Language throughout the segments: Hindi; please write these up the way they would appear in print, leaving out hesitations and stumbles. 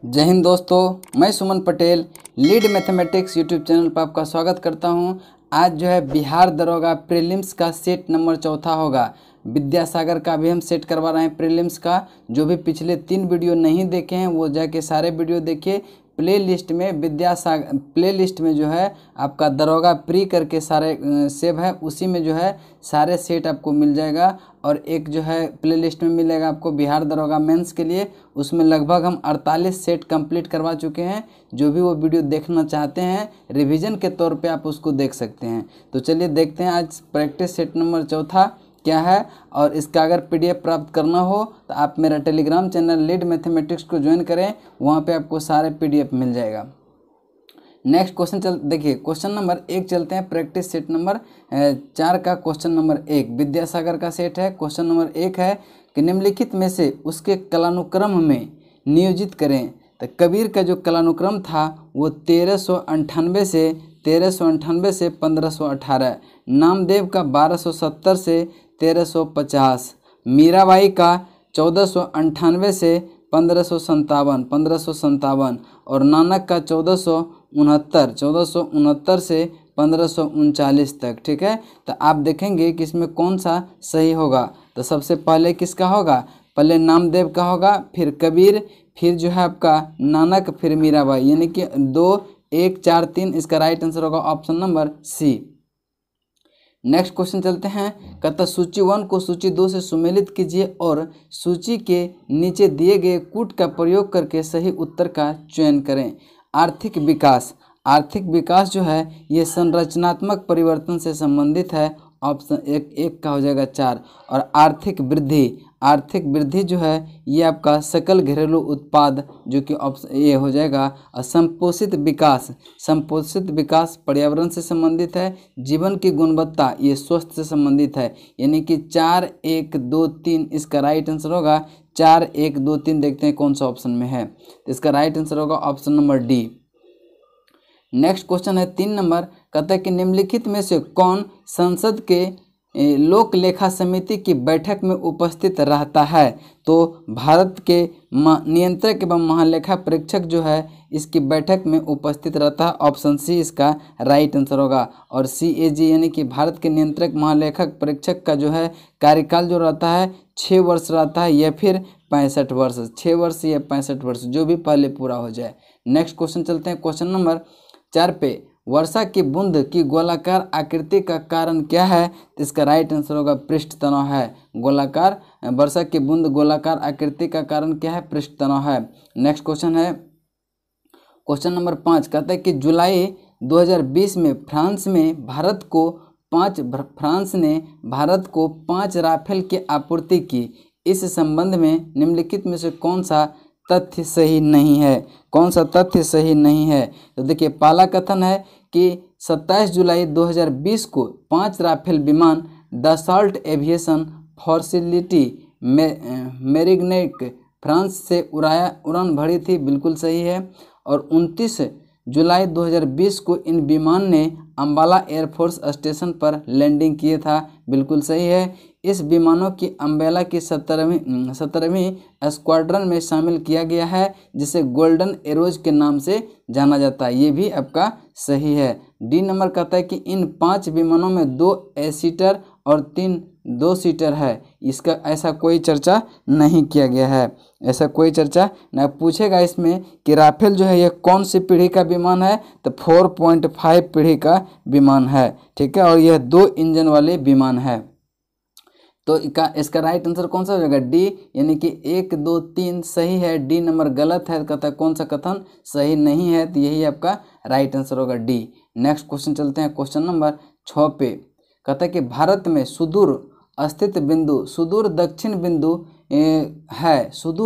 जय हिंद दोस्तों, मैं Suman Patel lead mathematics YouTube channel पर आपका स्वागत करता हूं। आज जो है बिहार दरोगा प्रीलिम्स का सेट नंबर चौथा होगा। विद्यासागर का भी हम सेट करवा रहे हैं प्रीलिम्स का। जो भी पिछले 3 वीडियो नहीं देखे हैं वो जाके सारे वीडियो देखिए। प्लेलिस्ट में जो है आपका दरोगा प्री करके सारे सेव है, उसी में जो है सारे सेट आपको मिल जाएगा। और एक जो है प्लेलिस्ट में मिलेगा आपको बिहार दरोगा मेंस के लिए, उसमें लगभग हम 48 सेट कंप्लीट करवा चुके हैं। जो भी वो वीडियो देखना चाहते हैं रिवीजन के तौर पे आप उसको देख सकते हैं। तो चलिए देखते हैं आज प्रैक्टिस सेट नंबर चौथा क्या है। और इसका अगर पीडीएफ प्राप्त करना हो तो आप मेरा टेलीग्राम चैनल लीड मैथमेटिक्स को ज्वाइन करें, वहाँ पे आपको सारे पीडीएफ मिल जाएगा। नेक्स्ट क्वेश्चन देखिए, क्वेश्चन नंबर 1 चलते हैं। प्रैक्टिस सेट नंबर 4 का क्वेश्चन नंबर 1 विद्यासागर का सेट है। क्वेश्चन नंबर 1 है कि निम्नलिखित में से उसके कलानुक्रम में नियोजित करें। तो कबीर का जो कलानुक्रम था वो 1398 से 1518, नामदेव का 1270 से 1350, मीराबाई का 1498 से 1557 और नानक का 1469 से 1539 तक। ठीक है, तो आप देखेंगे कि इसमें कौन सा सही होगा। तो सबसे पहले किसका होगा? पहले नामदेव का होगा, फिर कबीर, फिर जो है आपका नानक, फिर मीराबाई, यानी कि 2 1 4 3 इसका राइट आंसर होगा option number C. Next question चलते हैं। कहता सूची 1 को सूची 2 से सुमेलित कीजिए और सूची के नीचे दिए गए कूट का प्रयोग करके सही उत्तर का चयन करें। आर्थिक विकास जो है ये संरचनात्मक परिवर्तन से संबंधित है। ऑप्शन एक का हो जाएगा 4। और आर्थिक वृद्धि जो है ये आपका सकल घरेलू उत्पाद, जो कि ऑप्शन ए हो जाएगा। और संपोषित विकास पर्यावरण से संबंधित है। जीवन की गुणवत्ता ये स्वास्थ्य से संबंधित है, यानी कि 4 1 2 3 इसका राइट आंसर होगा। 4 1 2 3 देखते हैं कौन सा ऑप्शन में है। तो इसका राइट आंसर होगा option number D. Next question है 3 नंबर। कहता है कि निम्नलिखित में से कौन संसद के लोक लेखा समिति की बैठक में उपस्थित रहता है? तो भारत के नियंत्रक एवं महालेखा परीक्षक जो है इसकी बैठक में उपस्थित रहता है। ऑप्शन सी इसका राइट आंसर होगा। और CAG यानी कि भारत के नियंत्रक महालेखक परीक्षक का जो है कार्यकाल जो रहता है 6 वर्ष रहता है, या फिर 65 वर्ष, 6 वर्ष या 65 वर्ष, जो भी पहले पूरा हो जाए। नेक्स्ट क्वेश्चन चलते हैं क्वेश्चन नंबर 4 पे। वर्षा की बूंद की गोलाकार आकृति का कारण क्या है? तो इसका राइट आंसर होगा पृष्ठ तनाव है। वर्षा की बूंद गोलाकार आकृति का कारण क्या है? पृष्ठ तनाव है। नेक्स्ट क्वेश्चन है क्वेश्चन नंबर 5। कहता है कि जुलाई 2020 में फ्रांस ने भारत को 5 राफेल की आपूर्ति की। इस संबंध में निम्नलिखित में से कौन सा तथ्य सही नहीं है? कौन सा तथ्य सही नहीं है? तो देखिए, पहला कथन है कि 27 जुलाई 2020 को 5 राफेल विमान Dassault aviation facility Merignac France से उड़ान भरी थी, बिल्कुल सही है। और 29 जुलाई 2020 को इन विमान ने अंबाला एयरफोर्स स्टेशन पर लैंडिंग किए था, बिल्कुल सही है। इस विमानों की अंबाला की 17वीं स्क्वाड्रन में शामिल किया गया है, जिसे गोल्डन एरोज के नाम से जाना जाता है, ये भी आपका सही है। डी नंबर कहता है कि इन 5 विमानों में 2 सीटर और 3 2 सीटर है। इसका ऐसा कोई चर्चा नहीं किया गया है, ऐसा कोई चर्चा न पूछेगा इसमें कि राफेल जो है ये कौन सी पीढ़ी का विमान है, तो 4.5 पीढ़ी का विमान है। ठीक है, और यह 2 इंजन वाले विमान है। तो इसका राइट आंसर कौन सा हो जाएगा? डी, यानी कि 1 2 3 सही है, डी नंबर गलत है। कहता कौन सा कथन सही नहीं है, तो यही आपका राइट आंसर होगा डी। नेक्स्ट क्वेश्चन चलते हैं क्वेश्चन नंबर 6 पे। कहता है कि भारत में सुदूर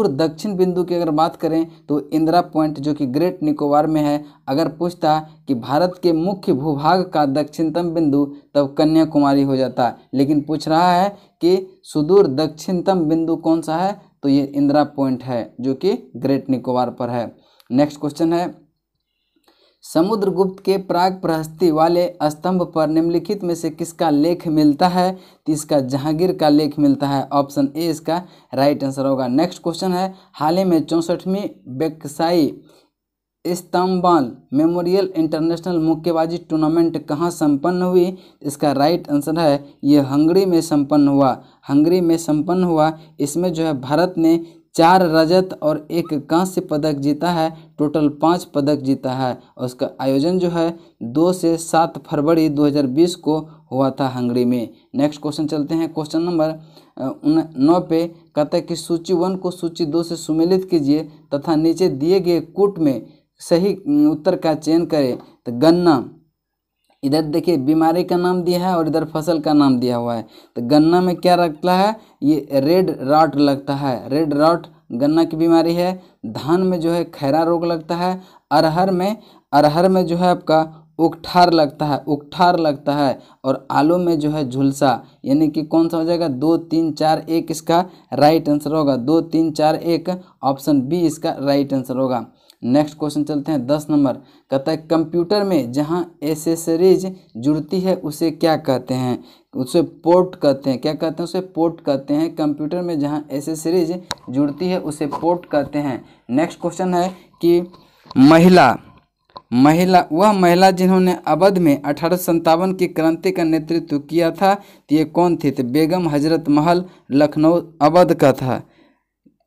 दक्षिण बिंदु की अगर बात करें तो इंदिरा पॉइंट जो कि ग्रेट निकोबार में है। अगर पूछता कि भारत के मुख्य भूभाग का दक्षिणतम बिंदु, तब कन्याकुमारी हो जाता, लेकिन पूछ रहा है कि सुदूर दक्षिणतम बिंदु कौन सा है, तो ये इंदिरा पॉइंट है जो कि ग्रेट निकोबार पर है। नेक्स्ट क्वेश्चन है समुद्रगुप्त के प्राग प्रहस्ती वाले स्तंभ पर निम्नलिखित में से किसका लेख मिलता है? तो इसका जहांगीर का लेख मिलता है। ऑप्शन ए इसका राइट आंसर होगा। नेक्स्ट क्वेश्चन है, हाल ही में 64वीं बेक्साई इस्तांबुल मेमोरियल इंटरनेशनल मुक्केबाजी टूर्नामेंट कहाँ संपन्न हुई? इसका राइट आंसर है ये हंगरी में संपन्न हुआ। हंगरी में संपन्न हुआ। इसमें जो है भारत ने 4 रजत और 1 कांस्य पदक जीता है, टोटल 5 पदक जीता है। और उसका आयोजन जो है 2 से 7 फरवरी 2020 को हुआ था हंगरी में। नेक्स्ट क्वेश्चन चलते हैं, क्वेश्चन नंबर 9 पे कहता है कि सूची 1 को सूची 2 से सुमेलित कीजिए तथा नीचे दिए गए कूट में सही उत्तर का चयन करें। तो गन्ना, इधर देखिए बीमारी का नाम दिया है और इधर फसल का नाम दिया हुआ है। तो गन्ना में क्या लगता है? ये रेड रॉट लगता है। रेड रॉट गन्ना की बीमारी है। धान में जो है खैरा रोग लगता है। अरहर में जो है आपका उकठार लगता है, उकठार लगता है। और आलू में जो है झुलसा, यानी कि कौन सा हो जाएगा? 2 3 4 1 इसका राइट आंसर होगा। 2 3 4 1 ऑप्शन बी इसका राइट आंसर होगा। नेक्स्ट क्वेश्चन चलते हैं 10 नंबर। कहता है कंप्यूटर में जहां एसेसरीज जुड़ती है उसे क्या कहते हैं? उसे पोर्ट कहते हैं। क्या कहते हैं? उसे पोर्ट कहते हैं। कंप्यूटर में जहां एसेसरीज जुड़ती है उसे पोर्ट कहते हैं। नेक्स्ट क्वेश्चन है कि वह महिला जिन्होंने अवध में 1857 की क्रांति का नेतृत्व किया था, तो ये कौन थी? तो बेगम हजरत महल लखनऊ अवध का था,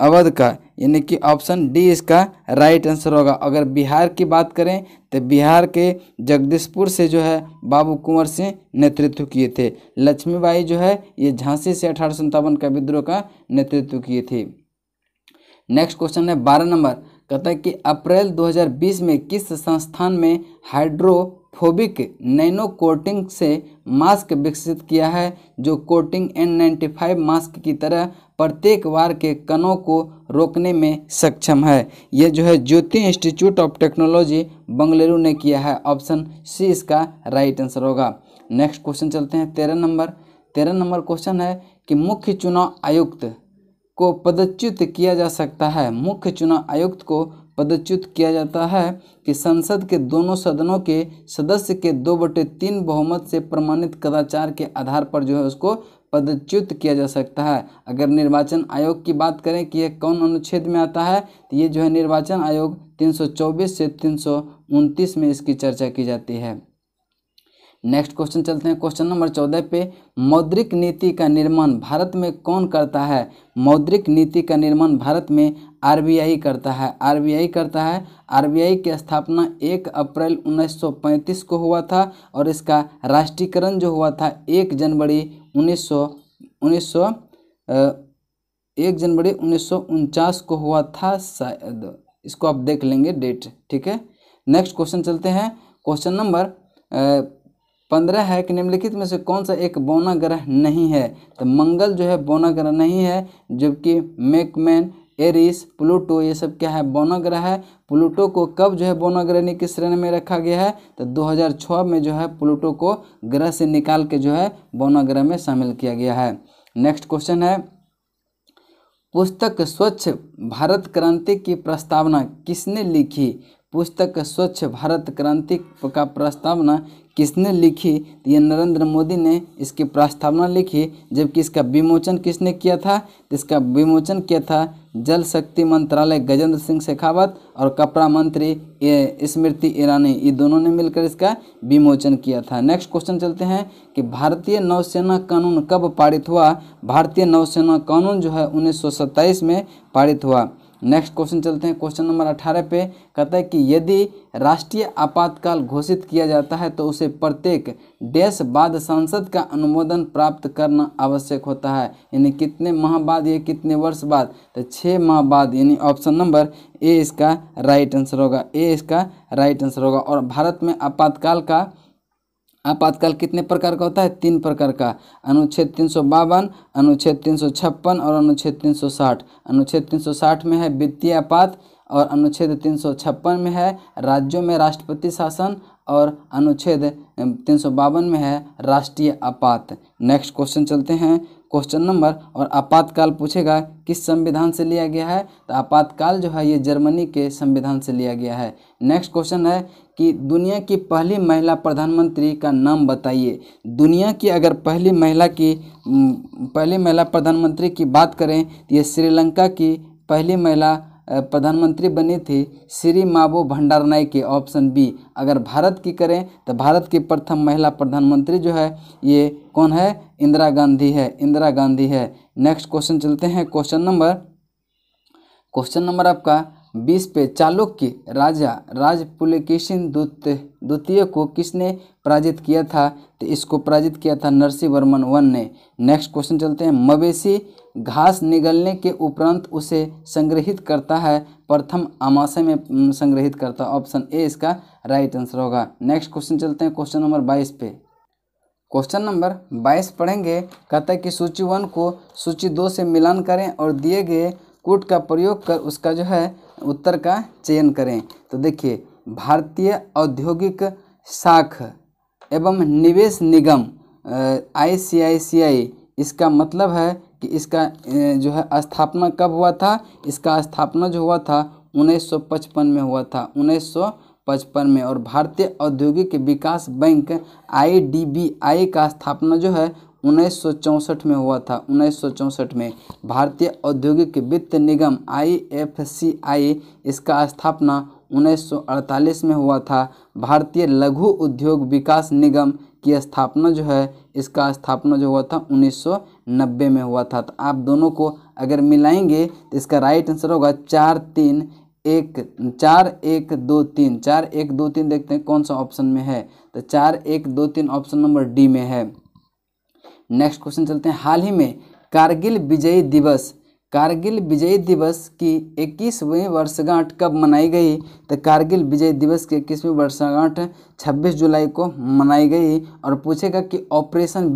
अवध का, यानी कि ऑप्शन डी इसका राइट आंसर होगा। अगर बिहार की बात करें तो बिहार के जगदीशपुर से जो है बाबू कुंवर सिंह नेतृत्व किए थे। लक्ष्मीबाई जो है ये झांसी से 1857 का विद्रोह का नेतृत्व किए थे। नेक्स्ट क्वेश्चन है 12 नंबर। कहता है कि अप्रैल 2020 में किस संस्थान में हाइड्रोफोबिक नैनो कोटिंग से मास्क विकसित किया है, जो कोटिंग N95 मास्क की तरह प्रत्येक वार के कणों को रोकने में सक्षम है? यह जो है ज्योति इंस्टीट्यूट ऑफ टेक्नोलॉजी बंगलुरु ने किया है। ऑप्शन सी इसका राइट आंसर होगा। नेक्स्ट क्वेश्चन चलते हैं 13 नंबर। 13 नंबर क्वेश्चन है कि मुख्य चुनाव आयुक्त को पदच्युत किया जा सकता है। मुख्य चुनाव आयुक्त को पदच्युत किया जाता है कि संसद के दोनों सदनों के सदस्य के 2/3 बहुमत से प्रमाणित कदाचार के आधार पर जो है उसको पदच्युत किया जा सकता है। अगर निर्वाचन आयोग की बात करें कि यह कौन अनुच्छेद में आता है, तो ये जो है निर्वाचन आयोग 324 से 329 में इसकी चर्चा की जाती है। नेक्स्ट क्वेश्चन चलते हैं क्वेश्चन नंबर 14 पे। मौद्रिक नीति का निर्माण भारत में कौन करता है? मौद्रिक नीति का निर्माण भारत में आरबीआई करता है। आरबीआई करता है। आरबीआई की स्थापना 1 अप्रैल 1935 को हुआ था और इसका राष्ट्रीयकरण जो हुआ था 1 जनवरी 1949 को हुआ था शायद। इसको आप देख लेंगे डेट, ठीक है। नेक्स्ट क्वेश्चन चलते हैं क्वेश्चन नंबर 15 है कि निम्नलिखित में से कौन सा एक बौना ग्रह नहीं है? तो मंगल जो है बौना ग्रह नहीं है, जबकि मैकमैन, एरिस, प्लूटो ये सब क्या है? बौना ग्रह है। प्लूटो को कब जो है बौना ग्रह की श्रेणी में रखा गया है? तो 2006 में जो है प्लूटो को ग्रह से निकाल के जो है बौना ग्रह में शामिल किया गया है। नेक्स्ट क्वेश्चन है, पुस्तक स्वच्छ भारत क्रांति की प्रस्तावना किसने लिखी? पुस्तक स्वच्छ भारत क्रांति का प्रस्तावना किसने लिखी? तो ये नरेंद्र मोदी ने इसकी प्रस्तावना लिखी। जबकि इसका विमोचन किसने किया था? तो इसका विमोचन किया था जल शक्ति मंत्रालय गजेंद्र सिंह शेखावत और कपड़ा मंत्री स्मृति ईरानी, ये दोनों ने मिलकर इसका विमोचन किया था। नेक्स्ट क्वेश्चन चलते हैं कि भारतीय नौसेना कानून कब पारित हुआ? भारतीय नौसेना कानून जो है 1927 में पारित हुआ। नेक्स्ट क्वेश्चन चलते हैं क्वेश्चन नंबर 18 पे। कहता है कि यदि राष्ट्रीय आपातकाल घोषित किया जाता है तो उसे प्रत्येक देश बाद संसद का अनुमोदन प्राप्त करना आवश्यक होता है। यानी कितने माह बाद, ये कितने वर्ष बाद? तो 6 माह बाद, यानी ऑप्शन नंबर ए इसका राइट आंसर होगा। ए इसका राइट आंसर होगा। और भारत में आपातकाल कितने प्रकार का होता है? 3 प्रकार का, अनुच्छेद 352, अनुच्छेद 356 और अनुच्छेद 360। अनुच्छेद 360 में है वित्तीय आपात और अनुच्छेद 356 में है राज्यों में राष्ट्रपति शासन और अनुच्छेद 352 में है राष्ट्रीय आपात। नेक्स्ट क्वेश्चन चलते हैं क्वेश्चन नंबर। और आपातकाल पूछेगा किस संविधान से लिया गया है, तो आपातकाल जो है ये जर्मनी के संविधान से लिया गया है। नेक्स्ट क्वेश्चन है कि दुनिया की पहली महिला प्रधानमंत्री का नाम बताइए। दुनिया की अगर पहली महिला प्रधानमंत्री की बात करें तो ये श्रीलंका की पहली महिला प्रधानमंत्री बनी थी श्री मावो भंडारनायके, ऑप्शन बी। अगर भारत की करें तो भारत की प्रथम महिला प्रधानमंत्री जो है ये कौन है, इंदिरा गांधी है, इंदिरा गांधी है। नेक्स्ट क्वेश्चन चलते हैं क्वेश्चन नंबर आपका 20 पे। चालुक्य राजा राज पुलकेशिन द्वितीय को किसने पराजित किया था, तो इसको पराजित किया था नरसिंहवर्मन वन ने। नेक्स्ट क्वेश्चन चलते हैं। मवेशी घास निगलने के उपरांत उसे संग्रहित करता है, प्रथम आमाशय में संग्रहित करता है, ऑप्शन ए इसका राइट आंसर होगा। नेक्स्ट क्वेश्चन चलते हैं क्वेश्चन नंबर 22 पे। क्वेश्चन नंबर 22 पढ़ेंगे, कहता है कि सूची 1 को सूची 2 से मिलान करें और दिए गए कूट का प्रयोग कर उसका जो है उत्तर का चयन करें। तो देखिए, भारतीय औद्योगिक साख एवं निवेश निगम ICICI, इसका मतलब है कि इसका जो है स्थापना कब हुआ था, इसका स्थापना जो हुआ था 1955 में हुआ था, 1955 में। और भारतीय औद्योगिक विकास बैंक IDBI का स्थापना जो है 1964 में हुआ था, 1964 में। भारतीय औद्योगिक वित्त निगम IFCI, इसका स्थापना 1948 में हुआ था। भारतीय लघु उद्योग विकास निगम की स्थापना जो है, इसका स्थापना जो हुआ था 1990 में हुआ था। तो आप दोनों को अगर मिलाएंगे तो इसका राइट आंसर होगा 4 1 2 3। 4 1 2 3 देखते हैं कौन सा ऑप्शन में है, तो 4 1 2 3 ऑप्शन नंबर डी में है। नेक्स्ट क्वेश्चन चलते हैं। हाल ही में कारगिल विजय दिवस की 21वीं वर्षगांठ कब मनाई गई, तो कारगिल विजय दिवस की 21वीं वर्षगांठ 26 जुलाई को मनाई गई। और पूछेगा कि ऑपरेशन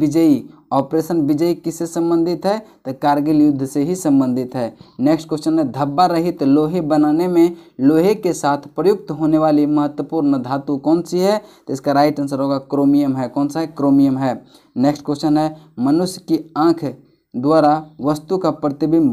विजयी किससे संबंधित है, तो कारगिल युद्ध से ही संबंधित है। नेक्स्ट क्वेश्चन है, धब्बा रहित लोहे बनाने में लोहे के साथ प्रयुक्त होने वाली महत्वपूर्ण धातु कौन सी है, तो इसका राइट आंसर होगा क्रोमियम है। कौन सा है, क्रोमियम है। नेक्स्ट क्वेश्चन है, मनुष्य की आंख द्वारा वस्तु का प्रतिबिंब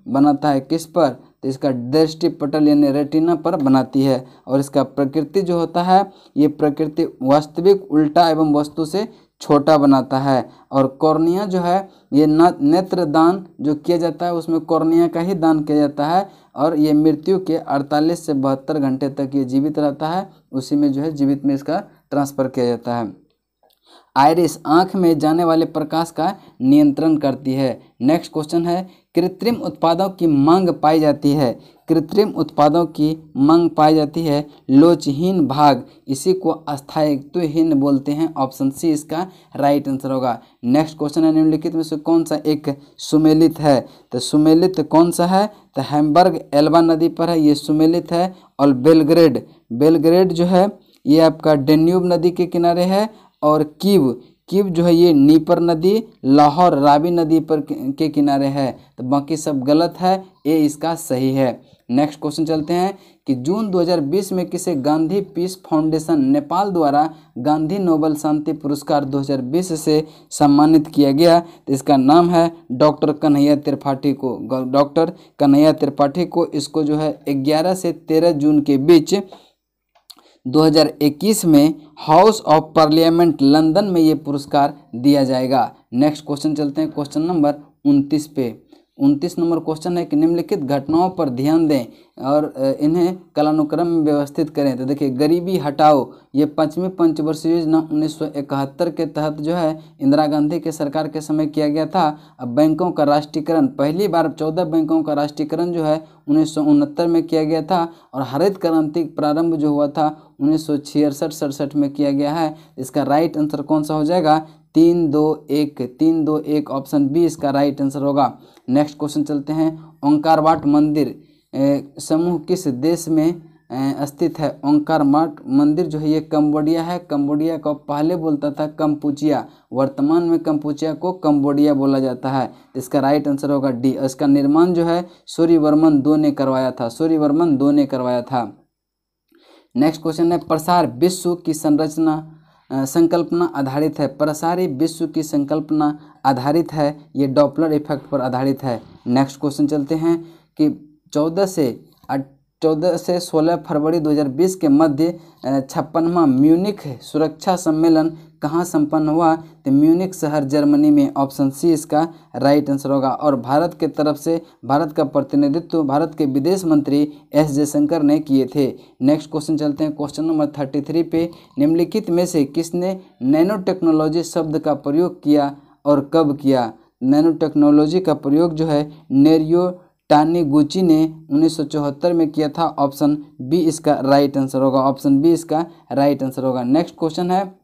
बनाता है किस पर, तो इसका दृष्टि पटल यानी रेटिना पर बनाती है। और इसका प्रकृति जो होता है, ये प्रकृति वास्तविक उल्टा एवं वस्तु से छोटा बनाता है। और कॉर्निया जो है ये नेत्र दान जो किया जाता है उसमें कॉर्निया का ही दान किया जाता है। और ये मृत्यु के 48 से 72 घंटे तक ये जीवित रहता है, उसी में जो है जीवित में इसका ट्रांसफ़र किया जाता है। आइरिस आँख में जाने वाले प्रकाश का नियंत्रण करती है। नेक्स्ट क्वेश्चन है, कृत्रिम उत्पादों की मांग पाई जाती है लोचहीन भाग, इसी को अस्थायित्वहीन बोलते हैं, ऑप्शन सी इसका राइट आंसर होगा। नेक्स्ट क्वेश्चन है, निम्नलिखित में से कौन सा एक सुमेलित है, तो सुमेलित कौन सा है, तो हैम्बर्ग एल्बा नदी पर है, ये सुमेलित है। और बेलग्रेड जो है ये आपका डेन्यूब नदी के किनारे है। और कीव जो है ये नीपर नदी लाहौर रावी नदी पर के किनारे है। तो बाकी सब गलत है, ए इसका सही है। नेक्स्ट क्वेश्चन चलते हैं कि जून 2020 में किसे गांधी पीस फाउंडेशन नेपाल द्वारा गांधी नोबेल शांति पुरस्कार 2020 से सम्मानित किया गया, तो इसका नाम है डॉक्टर कन्हैया त्रिपाठी को। इसको जो है 11 से 13 जून के बीच 2021 में हाउस ऑफ पार्लियामेंट लंदन में ये पुरस्कार दिया जाएगा। नेक्स्ट क्वेश्चन चलते हैं क्वेश्चन नंबर 29 पे। 29 नंबर क्वेश्चन है कि निम्नलिखित घटनाओं पर ध्यान दें और इन्हें कालानुक्रम में व्यवस्थित करें। तो देखिए, गरीबी हटाओ ये 5वीं पंचवर्षीय योजना 1971 के तहत जो है इंदिरा गांधी के सरकार के समय किया गया था। अब बैंकों का राष्ट्रीयकरण, पहली बार 14 बैंकों का राष्ट्रीयकरण जो है 1969 में किया गया था। और हरित क्रांति प्रारंभ जो हुआ था 1966-67 में किया गया है। इसका राइट आंसर कौन सा हो जाएगा, 3-2-1 ऑप्शन बी इसका राइट आंसर होगा। नेक्स्ट क्वेश्चन चलते हैं, ओंकारवाट मंदिर समूह किस देश में स्थित है। ओंकारवाट मंदिर जो है ये कंबोडिया है। कंबोडिया को पहले बोलता था कंपुचिया, वर्तमान में कंपुचिया को कंबोडिया बोला जाता है। इसका राइट आंसर होगा डी। इसका निर्माण जो है सूर्यवर्मन II ने करवाया था। नेक्स्ट क्वेश्चन है, प्रसार विश्व की संरचना संकल्पना आधारित है? प्रसारी विश्व की संकल्पना आधारित है, ये डॉपलर इफेक्ट पर आधारित है। नेक्स्ट क्वेश्चन चलते हैं कि 14 से 16 फरवरी 2020 के मध्य 56वां म्यूनिख सुरक्षा सम्मेलन कहाँ संपन्न हुआ? तो म्यूनिख शहर जर्मनी में। ऑप्शन सी इसका राइट आंसर होगा। और भारत के तरफ से भारत का प्रतिनिधित्व भारत के विदेश मंत्री एस जयशंकर ने किए थे। नेक्स्ट क्वेश्चन चलते हैं क्वेश्चन नंबर 33 पे। निम्नलिखित में से किसने नैनो टेक्नोलॉजी शब्द का प्रयोग किया और कब किया? नैनो टेक्नोलॉजी का प्रयोग जो है नेरियो टानीगुची ने 1974 में किया था। ऑप्शन बी इसका राइट आंसर होगा। ऑप्शन बी इसका राइट आंसर होगा। नेक्स्ट क्वेश्चन है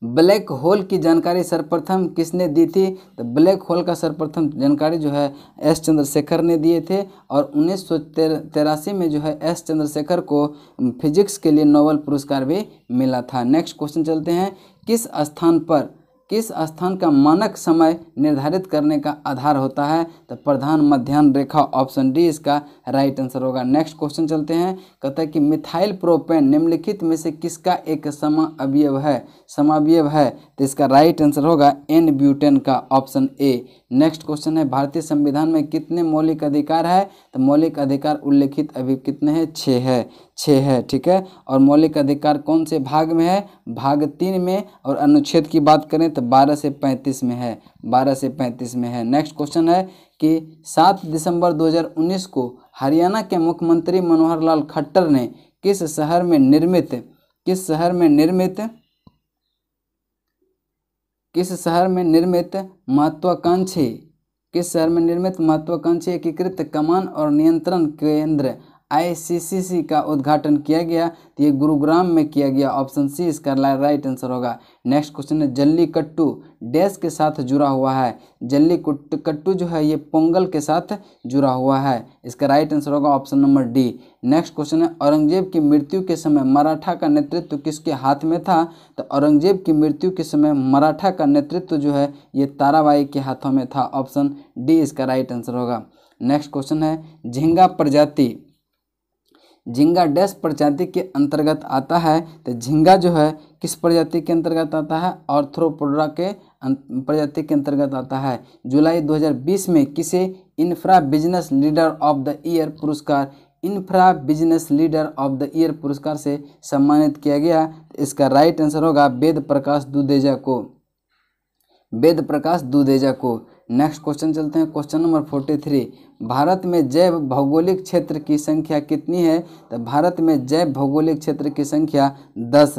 ब्लैक होल की जानकारी सर्वप्रथम किसने दी थी? तो ब्लैक होल का सर्वप्रथम जानकारी जो है एस चंद्रशेखर ने दिए थे। और 1983 में जो है एस चंद्रशेखर को फिजिक्स के लिए नोबेल पुरस्कार भी मिला था। नेक्स्ट क्वेश्चन चलते हैं किस स्थान का मानक समय निर्धारित करने का आधार होता है? तो प्रधान मध्याह्न रेखा। ऑप्शन डी इसका राइट आंसर होगा। नेक्स्ट क्वेश्चन चलते हैं, कहता है कि मिथाइल प्रोपेन निम्नलिखित में से किसका एक समावयव है? तो इसका राइट आंसर होगा एन ब्यूटेन का। Option A. नेक्स्ट क्वेश्चन है भारतीय संविधान में कितने मौलिक अधिकार है? तो मौलिक अधिकार उल्लेखित अभी कितने हैं? 6 है। ठीक है। और मौलिक अधिकार कौन से भाग में है? भाग 3 में। और अनुच्छेद की बात करें तो 12 से 35 में है। 12 से 35 में है। नेक्स्ट क्वेश्चन है कि 7 दिसंबर 2019 को हरियाणा के मुख्यमंत्री मनोहर लाल खट्टर ने किस शहर में निर्मित महत्वाकांक्षी एकीकृत कमान और नियंत्रण केंद्र ICCC का उद्घाटन किया गया? तो ये गुरुग्राम में किया गया। ऑप्शन सी इसका राइट आंसर होगा। नेक्स्ट क्वेश्चन है जल्लीकट्टू डैश के साथ जुड़ा हुआ है? जल्लीकट्टू जो है ये पोंगल के साथ जुड़ा हुआ है। इसका राइट आंसर होगा option number D. Next question है औरंगजेब की मृत्यु के समय मराठा का नेतृत्व किसके हाथ में था? तो औरंगजेब की मृत्यु के समय मराठा का नेतृत्व जो है ये ताराबाई के हाथों में था। ऑप्शन डी इसका राइट आंसर होगा। नेक्स्ट क्वेश्चन है झींगा डैश प्रजाति के अंतर्गत आता है? तो झींगा जो है किस प्रजाति के अंतर्गत आता है? आर्थ्रोपोडा के प्रजाति के अंतर्गत आता है। जुलाई 2020 में किसे infra business leader of the पुरस्कार से सम्मानित किया गया? इसका राइट आंसर होगा वेद प्रकाश दुदेजा को। नेक्स्ट क्वेश्चन चलते हैं क्वेश्चन नंबर 43। भारत में जैव भौगोलिक क्षेत्र की संख्या कितनी है? तो भारत में जैव भौगोलिक क्षेत्र की संख्या 10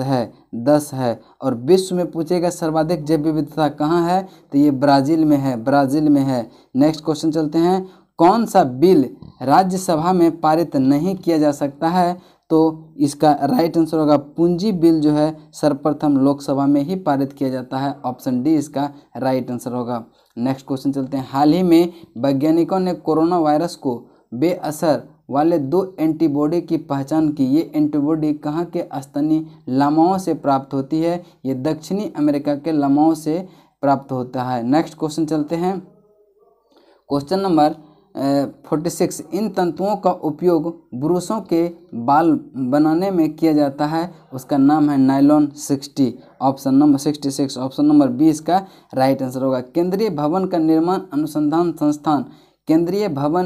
है। और विश्व में पूछेगा सर्वाधिक जैव विविधता कहाँ है? तो ये ब्राज़ील में है। नेक्स्ट क्वेश्चन चलते हैं, कौन सा बिल राज्यसभा में पारित नहीं किया जा सकता है? तो इसका राइट आंसर होगा पूंजी बिल जो है सर्वप्रथम लोकसभा में ही पारित किया जाता है। ऑप्शन डी इसका राइट आंसर होगा। नेक्स्ट क्वेश्चन चलते हैं, हाल ही में वैज्ञानिकों ने कोरोना वायरस को बेअसर वाले 2 एंटीबॉडी की पहचान की। ये एंटीबॉडी कहाँ के स्तनी लामाओं से प्राप्त होती है? ये दक्षिणी अमेरिका के लामाओं से प्राप्त होता है। नेक्स्ट क्वेश्चन चलते हैं क्वेश्चन नंबर 46। इन तंतुओं का उपयोग ब्रूसों के बाल बनाने में किया जाता है, उसका नाम है nylon 60। Option number 66 option number B इसका राइट आंसर होगा। केंद्रीय भवन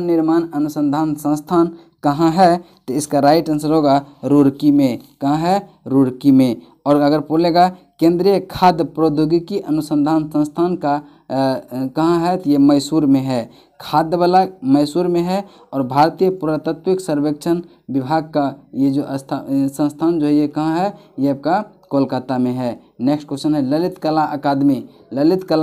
निर्माण अनुसंधान संस्थान कहाँ है? तो इसका राइट आंसर होगा रुड़की में। कहाँ है? रुड़की में। और अगर बोलेगा केंद्रीय खाद्य प्रौद्योगिकी अनुसंधान संस्थान का कहाँ है? तो ये मैसूर में है। खाद्य वाला मैसूर में है। और भारतीय पुरातत्विक सर्वेक्षण विभाग का ये जो संस्थान जो है ये कहाँ है? ये आपका कोलकाता में है। नेक्स्ट क्वेश्चन है ललित कला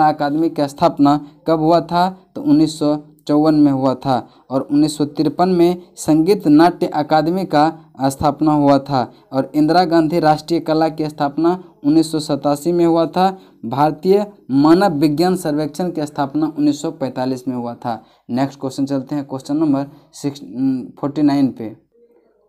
अकादमी की स्थापना कब हुआ था? तो 1954 में हुआ था। और 1953 में संगीत नाट्य अकादमी का स्थापना हुआ था। और इंदिरा गांधी राष्ट्रीय कला की स्थापना 1987 में हुआ था। भारतीय मानव विज्ञान सर्वेक्षण की स्थापना 1945 में हुआ था। नेक्स्ट क्वेश्चन चलते हैं क्वेश्चन नंबर 49 पे।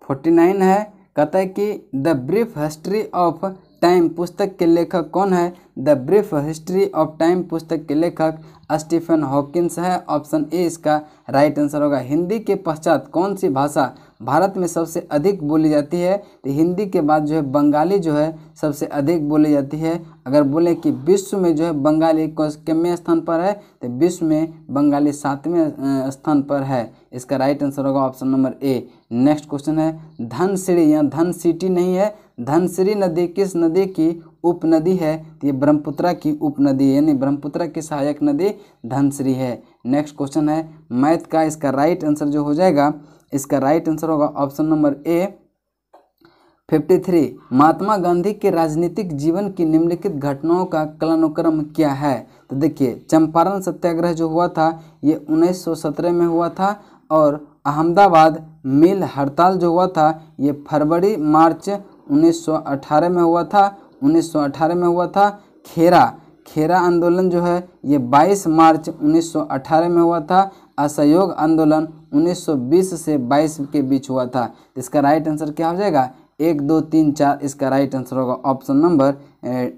49 है, कहता है कि the brief history of time पुस्तक के लेखक कौन है? The brief history of time पुस्तक के लेखक स्टीफन हॉकिंस है। ऑप्शन ए इसका राइट आंसर होगा। हिंदी के पश्चात कौन सी भाषा भारत में सबसे अधिक बोली जाती है, तो हिंदी के बाद जो है बंगाली जो है सबसे अधिक बोली जाती है। अगर बोले कि विश्व में जो है बंगाली कितवें स्थान पर है, तो विश्व में बंगाली 7वें स्थान पर है। इसका राइट आंसर होगा option number A. Next question है धनसिरी, यहाँ धन सिटी नहीं है, धनसिरी नदी किस नदी की उपनदी है? तो ये ब्रह्मपुत्रा की उपनदी है, यानी ब्रह्मपुत्रा की सहायक नदी धनसिरी है। नेक्स्ट क्वेश्चन है मैथ का, इसका राइट आंसर जो हो जाएगा, इसका राइट आंसर होगा option number A 53। Mahatma Gandhi के राजनीतिक जीवन की निम्नलिखित घटनाओं का कालानुक्रम क्या है? तो देखिए चंपारण सत्याग्रह जो हुआ था ये 1917 में हुआ था, और अहमदाबाद मिल हड़ताल जो हुआ था ये फरवरी मार्च 1918 में हुआ था, 1918 में हुआ था। खेरा आंदोलन जो है ये 22 मार्च 1918 में हुआ था। असहयोग आंदोलन 1920 से 22 के बीच हुआ था। इसका राइट आंसर क्या हो जाएगा? 1 2 3 4, इसका राइट आंसर होगा option number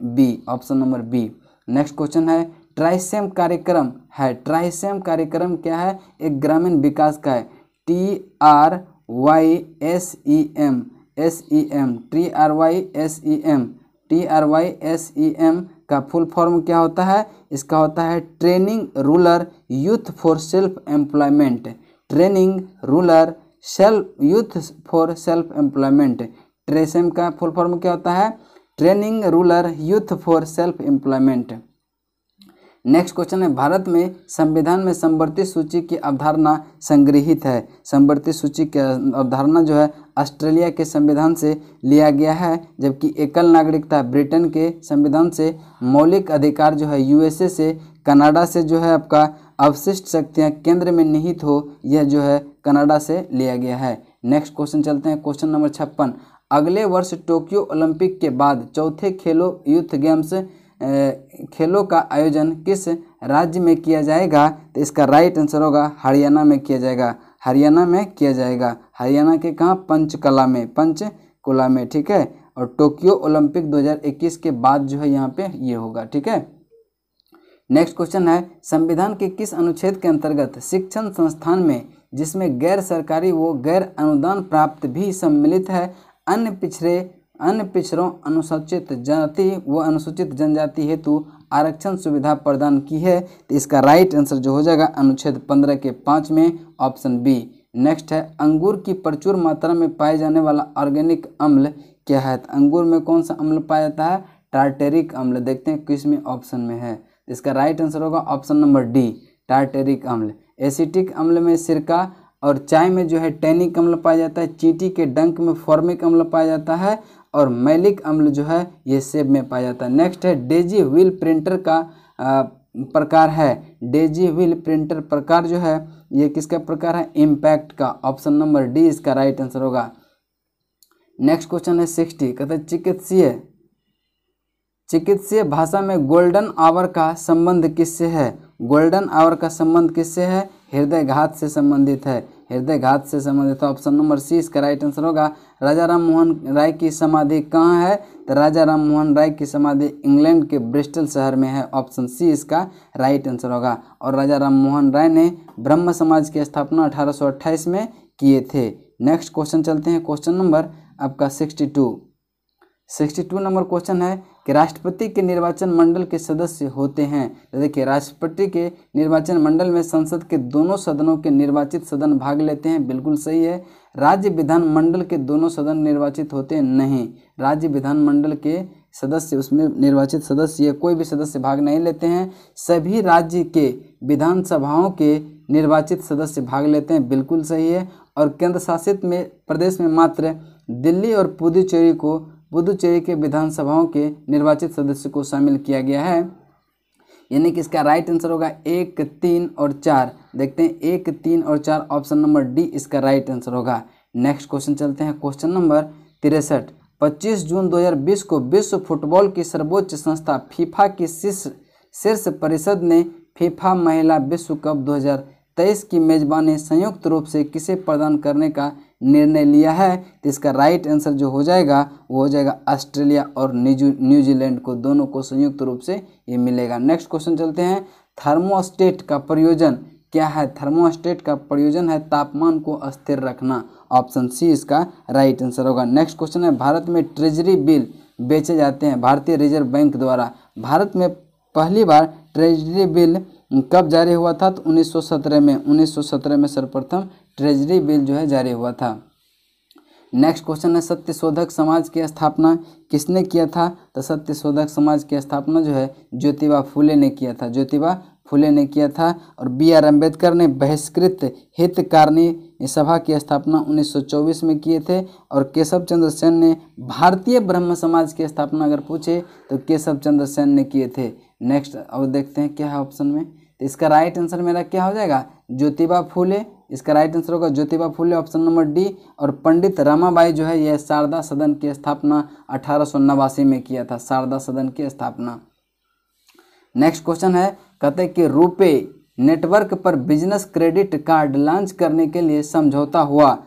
B, option number B. Next question है ट्राइसेम कार्यक्रम है, ट्राइसेम कार्यक्रम क्या है? एक ग्रामीण विकास का है, TRYSEM का फुल फॉर्म क्या होता है? इसका होता है training rural youth for self employment, training rural youth for self employment. TRYSEM का फुल फॉर्म क्या होता है? Training rural youth for self employment. Next question है भारत में संविधान में समवर्ती सूची की अवधारणा संग्रहित है। समवर्ती सूची की अवधारणा जो है ऑस्ट्रेलिया के संविधान से लिया गया है, जबकि एकल नागरिकता ब्रिटेन के संविधान से, मौलिक अधिकार जो है यूएसए से, कनाडा से जो है आपका अवशिष्ट शक्तियाँ केंद्र में निहित हो, यह जो है कनाडा से लिया गया है। नेक्स्ट क्वेश्चन चलते हैं, क्वेश्चन नंबर 56। अगले वर्ष टोक्यो ओलंपिक के बाद चौथे खेलो यूथ गेम्स खेलों का आयोजन किस राज्य में किया जाएगा? तो इसका राइट आंसर होगा हरियाणा में किया जाएगा, हरियाणा में किया जाएगा। हरियाणा के कहाँ? पंचकुला में, ठीक है। और टोक्यो ओलंपिक 2021 के बाद जो है यहाँ पे ये होगा, ठीक है। नेक्स्ट क्वेश्चन है संविधान के किस अनुच्छेद के अंतर्गत शिक्षण संस्थान में, जिसमें गैर सरकारी व गैर अनुदान प्राप्त भी सम्मिलित है, अन्य पिछड़ों, अनुसूचित जाति व अनुसूचित जनजाति हेतु आरक्षण सुविधा प्रदान की है? तो इसका राइट आंसर जो हो जाएगा अनुच्छेद 15 के 5 में, ऑप्शन बी। नेक्स्ट है अंगूर की प्रचुर मात्रा में पाए जाने वाला ऑर्गेनिक अम्ल क्या है? तो अंगूर में कौन सा अम्ल पाया जाता है? टार्टेरिक अम्ल। देखते हैं किस में ऑप्शन में है। इसका राइट आंसर होगा ऑप्शन नंबर डी, टार्टेरिक अम्ल। एसिटिक अम्ल में सिरका, और चाय में जो है टैनिक अम्ल पाया जाता है, चींटी के डंक में फॉर्मिक अम्ल पाया जाता है, और मैलिक अम्ल जो है ये सेब में पाया जाता है। नेक्स्ट है डेजी व्हील प्रिंटर का प्रकार है, डेजी व्हील प्रिंटर प्रकार जो है ये किसका प्रकार है? इम्पैक्ट का, ऑप्शन नंबर डी इसका राइट आंसर होगा। नेक्स्ट क्वेश्चन है 60, कहते हैं चिकित्सीय भाषा में गोल्डन आवर का संबंध किससे है? गोल्डन आवर का संबंध किससे है? हृदय घात से संबंधित है, हृदय घात से संबंधित है, ऑप्शन नंबर सी इसका राइट आंसर होगा। राजा राम मोहन राय की समाधि कहाँ है? तो राजा राम मोहन राय की समाधि इंग्लैंड के ब्रिस्टल शहर में है, ऑप्शन सी इसका राइट आंसर होगा। और राजा राम मोहन राय ने ब्रह्म समाज की स्थापना 1828 में किए थे। नेक्स्ट क्वेश्चन चलते हैं, क्वेश्चन नंबर आपका 62 नंबर क्वेश्चन है कि राष्ट्रपति के निर्वाचन मंडल के सदस्य होते हैं। तो देखिए राष्ट्रपति के निर्वाचन मंडल में संसद के दोनों सदनों के निर्वाचित सदन भाग लेते हैं, बिल्कुल सही है। राज्य विधान मंडल के दोनों सदन निर्वाचित होते हैं, नहीं। राज्य विधान मंडल के सदस्य, उसमें निर्वाचित सदस्य या कोई भी सदस्य भाग नहीं लेते हैं। सभी राज्य के विधानसभाओं के निर्वाचित सदस्य भाग लेते हैं, बिल्कुल सही है। और केंद्र शासित में प्रदेश में मात्र दिल्ली और पुदुचेरी के विधानसभाओं के निर्वाचित सदस्य को शामिल किया गया है, यानी कि इसका राइट आंसर होगा 1, 3 और 4। देखते हैं 1, 3 और 4, ऑप्शन नंबर डी इसका राइट आंसर होगा। नेक्स्ट क्वेश्चन चलते हैं, क्वेश्चन नंबर 63। 25 जून 2020 को विश्व फुटबॉल की सर्वोच्च संस्था फीफा की शीर्ष परिषद ने फीफा महिला विश्व कप 2023 की मेजबानी संयुक्त रूप से किसे प्रदान करने का निर्णय लिया है? तो इसका राइट आंसर जो हो जाएगा वो हो जाएगा ऑस्ट्रेलिया और न्यूजीलैंड को, दोनों को संयुक्त रूप से ये मिलेगा। नेक्स्ट क्वेश्चन चलते हैं, थर्मोस्टेट का प्रयोजन क्या है? थर्मोस्टेट का प्रयोजन है तापमान को स्थिर रखना। ऑप्शन सी इसका राइट आंसर होगा। नेक्स्ट क्वेश्चन है, भारत में ट्रेजरी बिल बेचे जाते हैं भारतीय रिजर्व बैंक द्वारा। भारत में पहली बार ट्रेजरी बिल कब जारी हुआ था? तो 1917 में। 1917 में सर्वप्रथम ट्रेजरी बिल जो है जारी हुआ था। नेक्स्ट क्वेश्चन है, सत्यशोधक समाज की स्थापना किसने किया था? तो सत्यशोधक समाज की स्थापना जो है ज्योतिबा फुले ने किया था। ज्योतिबा फुले ने किया था। और बी आर अम्बेडकर ने बहिष्कृत हितकारिणी सभा की स्थापना 1924 में किए थे। और केशव चंद्र सेन ने भारतीय ब्रह्म समाज की स्थापना अगर पूछे तो केशव चंद्र सेन ने किए थे। नेक्स्ट अब देखते हैं क्या है ऑप्शन में। तो इसका राइट आंसर मेरा क्या हो जाएगा? ज्योतिबा फुले। इसका राइट आंसर होगा Jyotiba Phule, option number D. और पंडित रमाबाई जो है यह शारदा सदन की स्थापना 1889 में किया था। शारदा सदन की स्थापना। नेक्स्ट क्वेश्चन है, कहते हैं कि रुपे नेटवर्क पर बिजनेस क्रेडिट कार्ड लॉन्च करने के लिए समझौता हुआ।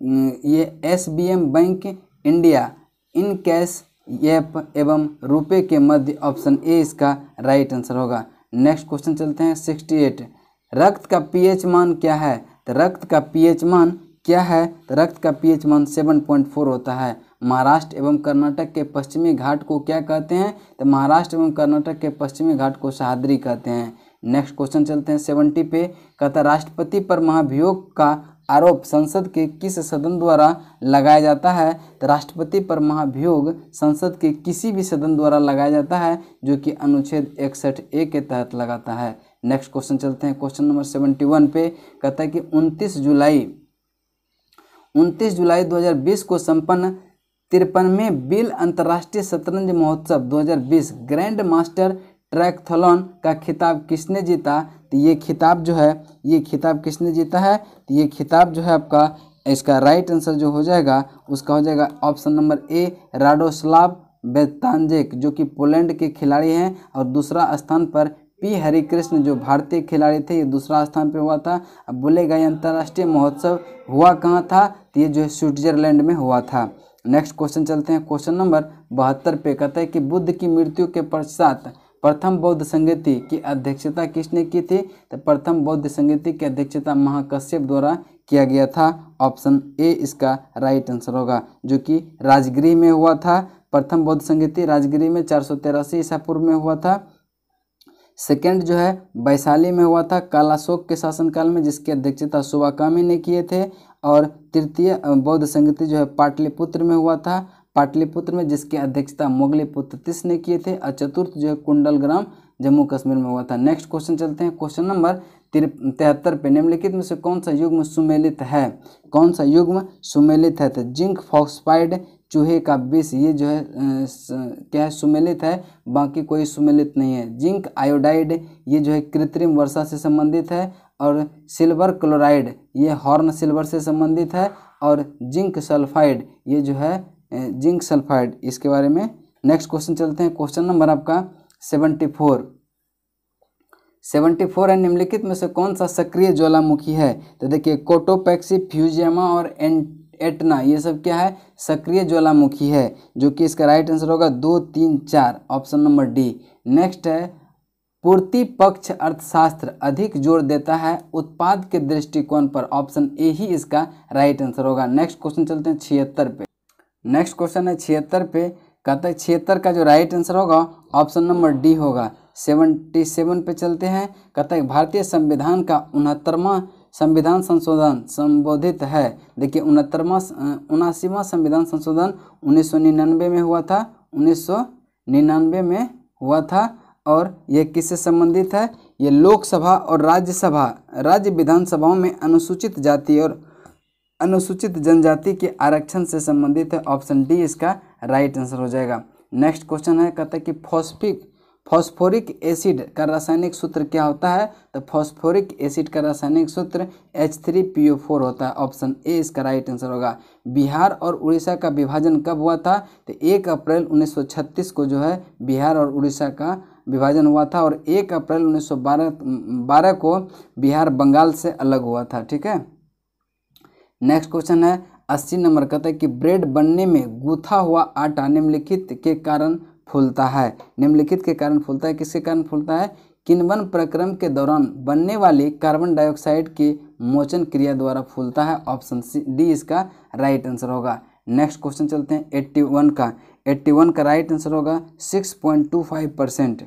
ये SBM bank India, in cash app एवं रुपे के मध्य। ऑप्शन ए इसका राइट आंसर होगा। नेक्स्ट क्वेश्चन चलते हैं 68। रक्त का पीएच मान क्या है? तो रक्त का पीएच मान क्या है? तो रक्त का पीएच मान 7.4 होता है। महाराष्ट्र एवं कर्नाटक के पश्चिमी घाट को क्या कहते हैं? तो महाराष्ट्र एवं कर्नाटक के पश्चिमी घाट को सह्याद्री कहते हैं। नेक्स्ट क्वेश्चन चलते हैं 70 पे। कहता राष्ट्रपति पर महाभियोग का आरोप संसद के किस सदन द्वारा लगाया जाता है? तो राष्ट्रपति पर महाभियोग संसद के किसी भी सदन द्वारा लगाया जाता है जो कि अनुच्छेद 61A के तहत लगाता है। नेक्स्ट क्वेश्चन चलते हैं क्वेश्चन नंबर 71 पे। कहता है कि 29 जुलाई 2020 को संपन्न 53वें बिल अंतर्राष्ट्रीय शतरंज महोत्सव 2020 ग्रैंड मास्टर ट्रैकथलॉन का खिताब किसने जीता? तो ये खिताब जो है, ये खिताब किसने जीता है? तो ये खिताब जो है आपका, इसका राइट आंसर जो हो जाएगा उसका हो जाएगा ऑप्शन नंबर ए, राडोस्लाव बेतांजेक जो कि पोलैंड के खिलाड़ी हैं। और दूसरा स्थान पर पी हरिकृष्ण जो भारतीय खिलाड़ी थे, ये दूसरा स्थान पे हुआ था। अब बोलेगा ये अंतर्राष्ट्रीय महोत्सव हुआ कहाँ था? तो ये जो है स्विट्जरलैंड में हुआ था। नेक्स्ट क्वेश्चन चलते हैं क्वेश्चन नंबर 72 पे। कहता है कि बुद्ध की मृत्यु के पश्चात प्रथम बौद्ध संगति की अध्यक्षता किसने की थी? तो प्रथम बौद्ध संगति की अध्यक्षता महाकश्यप द्वारा किया गया था। ऑप्शन ए इसका राइट आंसर होगा, जो कि राजगृह में हुआ था। प्रथम बौद्ध संगति राजगृह में 483 ईसा पूर्व में हुआ था। सेकेंड जो है वैशाली में हुआ था कालाशोक के शासनकाल में, जिसकी अध्यक्षता सुवाकामी ने किए थे। और तृतीय बौद्ध संगति जो है पाटलिपुत्र में हुआ था, पाटलिपुत्र में, जिसकी अध्यक्षता मोगलीपुत्र तीस ने किए थे। और चतुर्थ जो है कुंडलग्राम जम्मू कश्मीर में हुआ था। नेक्स्ट क्वेश्चन चलते हैं क्वेश्चन नंबर 73 पे। निम्नलिखित में से कौन सा युग्म सुमेलित है? कौन सा युग्म सुमेलित है? तो जिंक फॉस्फाइड चूहे का विष, ये जो है क्या है? सुमेलित है, बाकी कोई सुमेलित नहीं है। जिंक आयोडाइड ये जो है कृत्रिम वर्षा से संबंधित है। और सिल्वर क्लोराइड ये हॉर्न सिल्वर से संबंधित है। और जिंक सल्फाइड ये जो है जिंक सल्फाइड, इसके बारे में। नेक्स्ट क्वेश्चन चलते हैं क्वेश्चन नंबर आपका 74 है। निम्नलिखित में से कौन सा सक्रिय ज्वालामुखी है? तो देखिए कोटोपैक्सी, फ्यूजियामा और एटना ये सब क्या है? सक्रिय ज्वालामुखी है, जो कि इसका राइट आंसर होगा 2, 3, 4, ऑप्शन नंबर डी। नेक्स्ट है पूर्ति पक्ष अर्थशास्त्र अधिक जोर देता है उत्पाद के दृष्टिकोण पर। ऑप्शन ए ही इसका राइट आंसर होगा। नेक्स्ट क्वेश्चन चलते हैं 76 पे। नेक्स्ट क्वेश्चन है 76 पे। कहता है 76 का जो राइट आंसर होगा ऑप्शन नंबर डी होगा। 77 पे चलते हैं। कहता है भारतीय संविधान का 69वां संविधान संशोधन संबोधित है। देखिए 79वां संविधान संशोधन 1999 में हुआ था। 1999 में हुआ था। और ये किससे संबंधित है? ये लोकसभा और राज्य विधानसभाओं में अनुसूचित जाति और अनुसूचित जनजाति के आरक्षण से संबंधित है। ऑप्शन डी इसका राइट आंसर हो जाएगा। नेक्स्ट क्वेश्चन है, कहता है कि फॉस्फोरिक एसिड का रासायनिक सूत्र क्या होता है? तो फॉस्फोरिक एसिड का रासायनिक सूत्र H3PO4 होता है। ऑप्शन ए इसका राइट आंसर होगा। बिहार और उड़ीसा का विभाजन कब हुआ था? तो 1 अप्रैल 1936 को जो है बिहार और उड़ीसा का विभाजन हुआ था। और 1 अप्रैल 1912 को बिहार बंगाल से अलग हुआ था। ठीक है। नेक्स्ट क्वेश्चन है 80 नंबर। कहता है कि ब्रेड बनने में गूथा हुआ आटा निम्नलिखित के कारण फूलता है। निम्नलिखित के कारण फूलता है। किसके कारण फूलता है? किण्वन प्रक्रम के दौरान बनने वाली कार्बन डाइऑक्साइड की मोचन क्रिया द्वारा फूलता है? ऑप्शन डी इसका राइट आंसर होगा। नेक्स्ट क्वेश्चन चलते हैं 81 का राइट आंसर होगा 6.25%।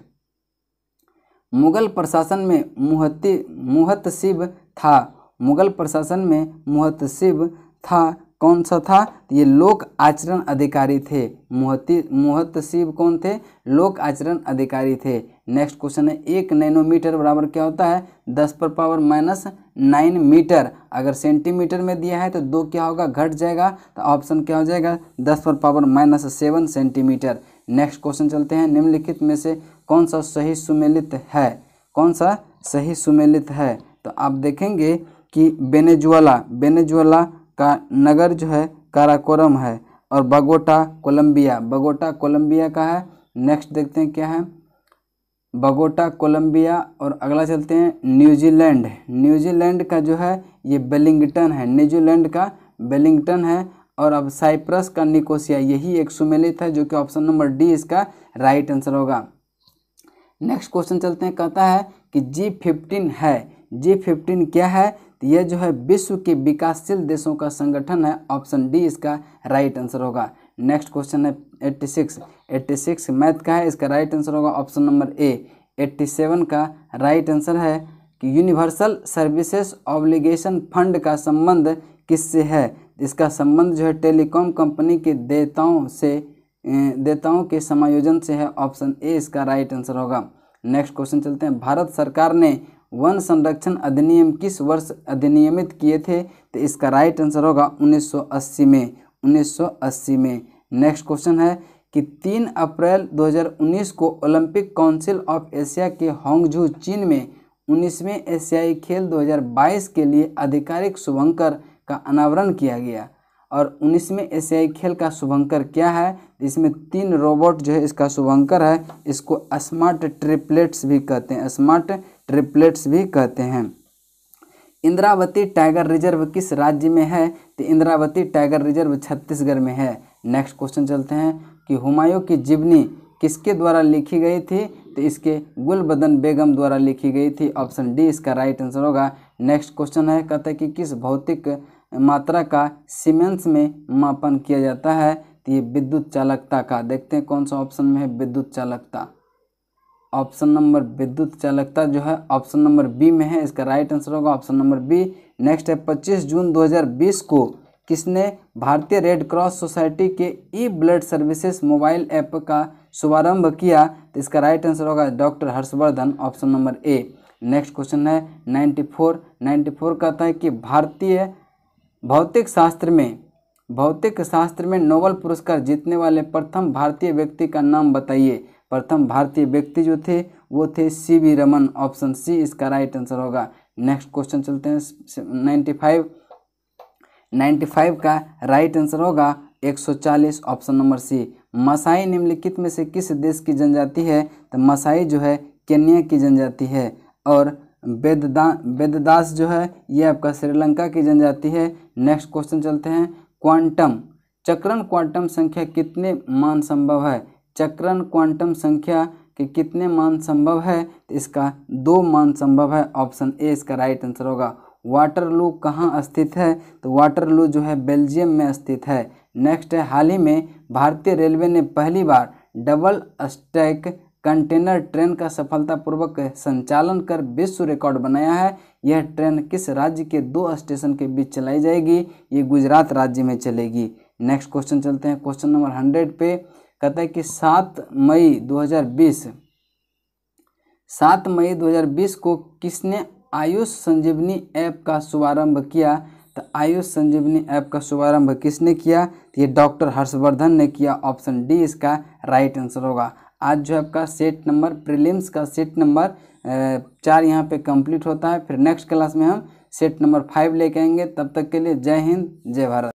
मुगल प्रशासन में मुहतसिब था, मुगल प्रशासन में मुहतसिब था कौन सा था? ये लोक आचरण अधिकारी थे। मुहतसिब कौन थे? लोक आचरण अधिकारी थे। नेक्स्ट क्वेश्चन है 1 नैनोमीटर बराबर क्या होता है? 10⁻⁹ मीटर। अगर सेंटीमीटर में दिया है तो 2 क्या होगा? घट जाएगा, तो ऑप्शन क्या हो जाएगा? 10⁻⁷ सेंटीमीटर। नेक्स्ट क्वेश्चन चलते हैं, निम्नलिखित में से कौन सा सही सुमेलित है? कौन सा सही सुमेलित है? तो आप देखेंगे कि वेनेजुएला का नगर जो है काराकोरम है और बगोटा कोलंबिया का है। नेक्स्ट देखते हैं क्या है, बगोटा कोलंबिया। और अगला चलते हैं न्यूजीलैंड का जो है ये वेलिंगटन है, न्यूजीलैंड का वेलिंगटन है। और अब साइप्रस का निकोसिया, यही एक सुमेलित है जो कि ऑप्शन नंबर डी इसका राइट आंसर होगा। नेक्स्ट क्वेश्चन चलते हैं, कहता है कि G15 है, G15 क्या है? तो यह जो है विश्व के विकासशील देशों का संगठन है, ऑप्शन डी इसका राइट आंसर होगा। नेक्स्ट क्वेश्चन है 86 मैथ का है, इसका राइट आंसर होगा ऑप्शन नंबर ए। 87 का राइट आंसर है कि यूनिवर्सल सर्विसेज ऑब्लिगेशन फंड का संबंध किससे है? इसका संबंध जो है टेलीकॉम कंपनी के देयताओं के समायोजन से है, ऑप्शन ए इसका राइट आंसर होगा। नेक्स्ट क्वेश्चन चलते हैं, भारत सरकार ने वन संरक्षण अधिनियम किस वर्ष अधिनियमित किए थे? तो इसका राइट आंसर होगा 1980 में। नेक्स्ट क्वेश्चन है कि 3 अप्रैल 2019 को ओलंपिक काउंसिल ऑफ एशिया के होंगझू चीन में 19वें एशियाई खेल 2022 के लिए आधिकारिक शुभंकर का अनावरण किया गया। और 19वें एशियाई खेल का शुभंकर क्या है? इसमें 3 रोबोट जो है इसका शुभंकर है, इसको स्मार्ट ट्रिपलेट्स भी कहते हैं। इंद्रावती टाइगर रिजर्व किस राज्य में है? तो इंद्रावती टाइगर रिजर्व छत्तीसगढ़ में है। नेक्स्ट क्वेश्चन चलते हैं कि हुमायूं की जीवनी किसके द्वारा लिखी गई थी? तो इसके गुलबदन बेगम द्वारा लिखी गई थी, ऑप्शन डी इसका राइट आंसर होगा। नेक्स्ट क्वेश्चन है, कहता है कि किस भौतिक मात्रा का सीमेंस में मापन किया जाता है? तो ये विद्युत चालकता का। देखते हैं कौन सा ऑप्शन में है विद्युत चालकता। ऑप्शन नंबर विद्युत चालकता जो है ऑप्शन नंबर बी में है, इसका राइट आंसर होगा ऑप्शन नंबर बी। नेक्स्ट है 25 जून 2020 को किसने भारतीय रेड क्रॉस सोसाइटी के ई ब्लड सर्विसेज मोबाइल ऐप का शुभारंभ किया? तो इसका राइट आंसर होगा doctor Harshvardhan, option number A. Next question है 94 कहता है कि भारतीय भौतिक शास्त्र में नोबेल पुरस्कार जीतने वाले प्रथम भारतीय व्यक्ति का नाम बताइए। प्रथम भारतीय व्यक्ति जो थे वो थे CV रमन, ऑप्शन सी इसका राइट आंसर होगा। नेक्स्ट क्वेश्चन चलते हैं 95 का राइट आंसर होगा 140, ऑप्शन नंबर सी। मसाई निम्नलिखित में से किस देश की जनजाति है? तो मसाई जो है केन्या की जनजाति है। और वेददास जो है ये आपका श्रीलंका की जनजाति है। नेक्स्ट क्वेश्चन चलते हैं, चक्रण क्वांटम संख्या कितने मान संभव है? चक्रण क्वांटम संख्या के कितने मान संभव है? तो इसका 2 मान संभव है, ऑप्शन ए इसका राइट आंसर होगा। वाटरलू कहाँ स्थित है? तो वाटरलू जो है बेल्जियम में स्थित है। नेक्स्ट है, हाल ही में भारतीय रेलवे ने पहली बार डबल स्टैक कंटेनर ट्रेन का सफलतापूर्वक संचालन कर विश्व रिकॉर्ड बनाया है। यह ट्रेन किस राज्य के 2 स्टेशन के बीच चलाई जाएगी? ये गुजरात राज्य में चलेगी। नेक्स्ट क्वेश्चन चलते हैं क्वेश्चन नंबर 100 पे, कहता है कि 7 मई 2020 को किसने आयुष संजीवनी ऐप का शुभारंभ किया? तो आयुष संजीवनी ऐप का शुभारंभ किसने किया? तो ये डॉक्टर हर्षवर्धन ने किया, ऑप्शन डी इसका राइट आंसर होगा। आज जो आपका सेट नंबर प्रीलिम्स का सेट नंबर 4 यहाँ पे कंप्लीट होता है। फिर नेक्स्ट क्लास में हम सेट नंबर 5 लेके आएंगे। तब तक के लिए जय हिंद, जय भारत।